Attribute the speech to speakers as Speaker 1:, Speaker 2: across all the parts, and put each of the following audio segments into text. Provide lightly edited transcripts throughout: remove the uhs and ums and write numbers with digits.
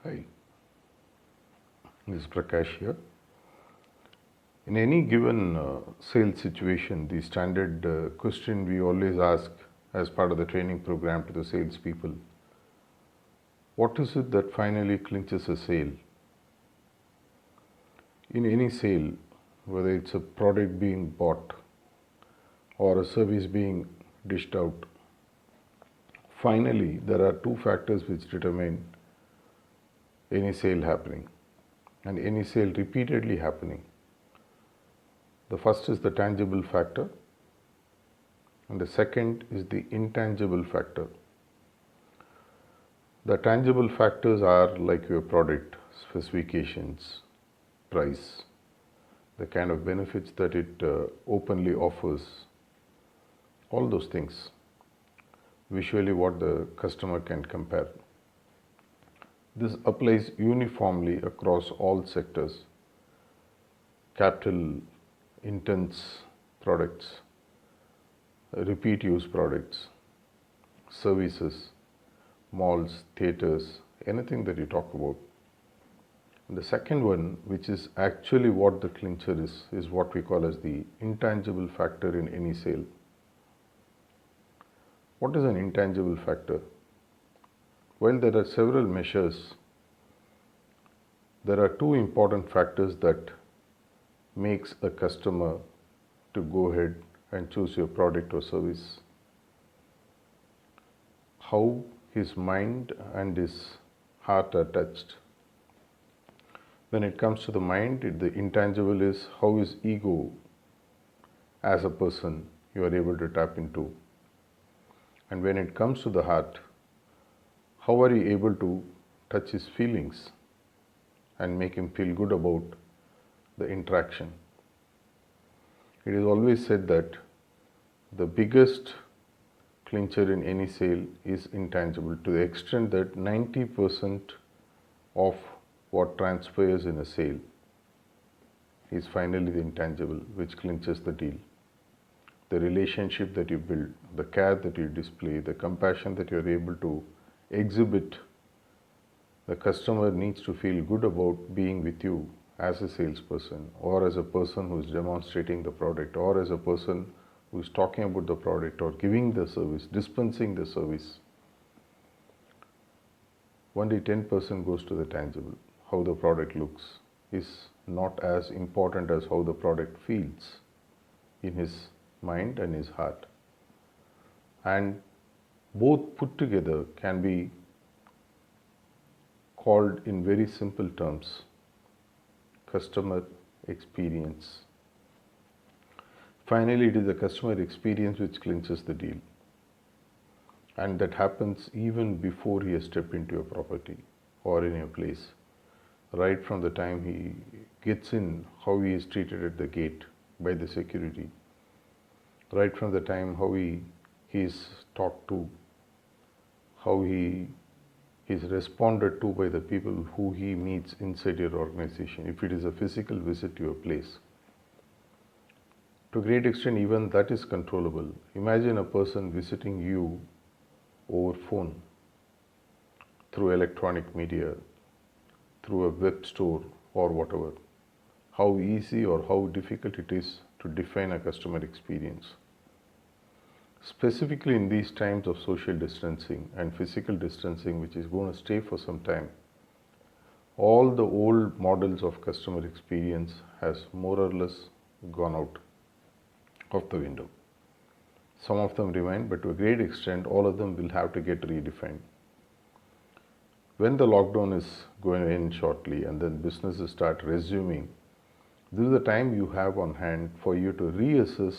Speaker 1: Hi, this is Prakash here. In any given sales situation, the standard question we always ask as part of the training program to the salespeople: what is it that finally clinches a sale? In any sale, whether it's a product being bought or a service being dished out, finally there are two factors which determine any sale happening and any sale repeatedly happening. The first is the tangible factor, and the second is the intangible factor. The tangible factors are like your product, specifications, price, the kind of benefits that it openly offers, all those things. Visually, what the customer can compare. This applies uniformly across all sectors: capital intense products, repeat use products, services, malls, theaters, anything that you talk about. And the second one, which is actually what the clincher is what we call as the intangible factor in any sale. What is an intangible factor? Well, there are several measures. There are two important factors that makes a customer to go ahead and choose your product or service. How his mind and his heart are touched. When it comes to the mind, the intangible is how his ego as a person you are able to tap into. And when it comes to the heart, how are you able to touch his feelings and make him feel good about the interaction? It is always said that the biggest clincher in any sale is intangible, to the extent that 90% of what transpires in a sale is finally the intangible, which clinches the deal. The relationship that you build, the care that you display, the compassion that you are able to exhibit. The customer needs to feel good about being with you as a salesperson, or as a person who is demonstrating the product, or as a person who is talking about the product or giving the service, dispensing the service. Only 10% goes to the tangible. How the product looks is not as important as how the product feels in his mind and his heart. And both put together can be called in very simple terms: customer experience. Finally, it is the customer experience which clinches the deal. And that happens even before he has stepped into your property or in your place. Right from the time he gets in, how he is treated at the gate by the security. Right from the time how he is talked to, how he is responded to by the people who he meets inside your organization, if it is a physical visit to your place. To a great extent, even that is controllable. Imagine a person visiting you over phone, through electronic media, through a web store or whatever. How easy or how difficult it is to define a customer experience. Specifically in these times of social distancing and physical distancing, which is going to stay for some time, all the old models of customer experience has more or less gone out of the window. Some of them remain, but to a great extent, all of them will have to get redefined. When the lockdown is going to end shortly and then businesses start resuming, this is the time you have on hand for you to reassess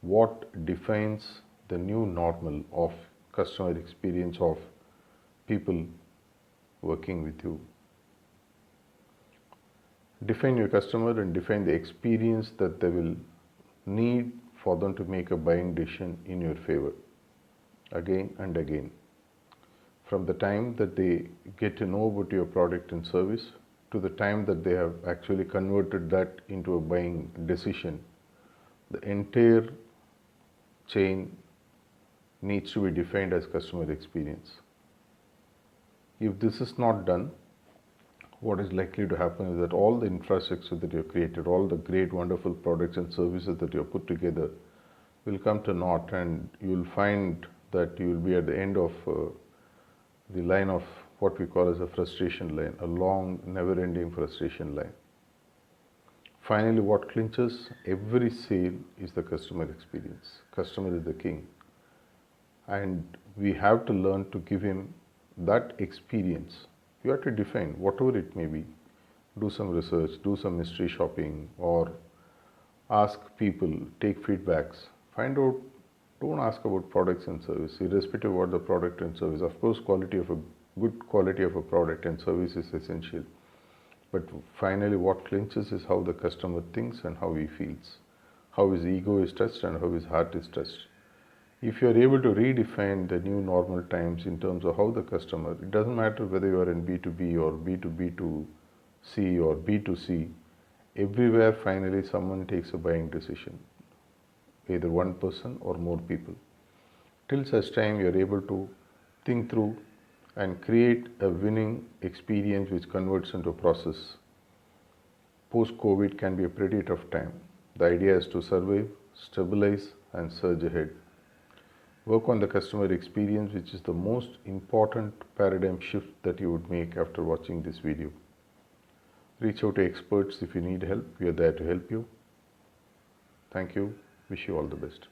Speaker 1: what defines the new normal of customer experience of people working with you. Define your customer and define the experience that they will need for them to make a buying decision in your favor again and again. From the time that they get to know about your product and service to the time that they have actually converted that into a buying decision, the entire chain needs to be defined as customer experience. If this is not done, what is likely to happen is that all the infrastructure that you have created, all the great, wonderful products and services that you have put together will come to naught, and you will find that you will be at the end of the line of what we call as a frustration line, a long, never-ending frustration line. Finally, what clinches every sale is the customer experience. Customer is the king. And we have to learn to give him that experience. You have to define whatever it may be. Do some research, do some mystery shopping, or ask people, take feedbacks. Find out, don't ask about products and service, irrespective of what the product and service. Of course, good quality of a product and service is essential. But finally, what clinches is how the customer thinks and how he feels, how his ego is touched and how his heart is touched. If you are able to redefine the new normal times in terms of how the customer, it doesn't matter whether you are in B2B or B2B2C or B2C, everywhere finally someone takes a buying decision, either one person or more people. Till such time you are able to think through and create a winning experience which converts into a process. Post-COVID can be a pretty tough time. The idea is to survive, stabilize and surge ahead. Work on the customer experience, which is the most important paradigm shift that you would make after watching this video. Reach out to experts if you need help. We are there to help you. Thank you. Wish you all the best.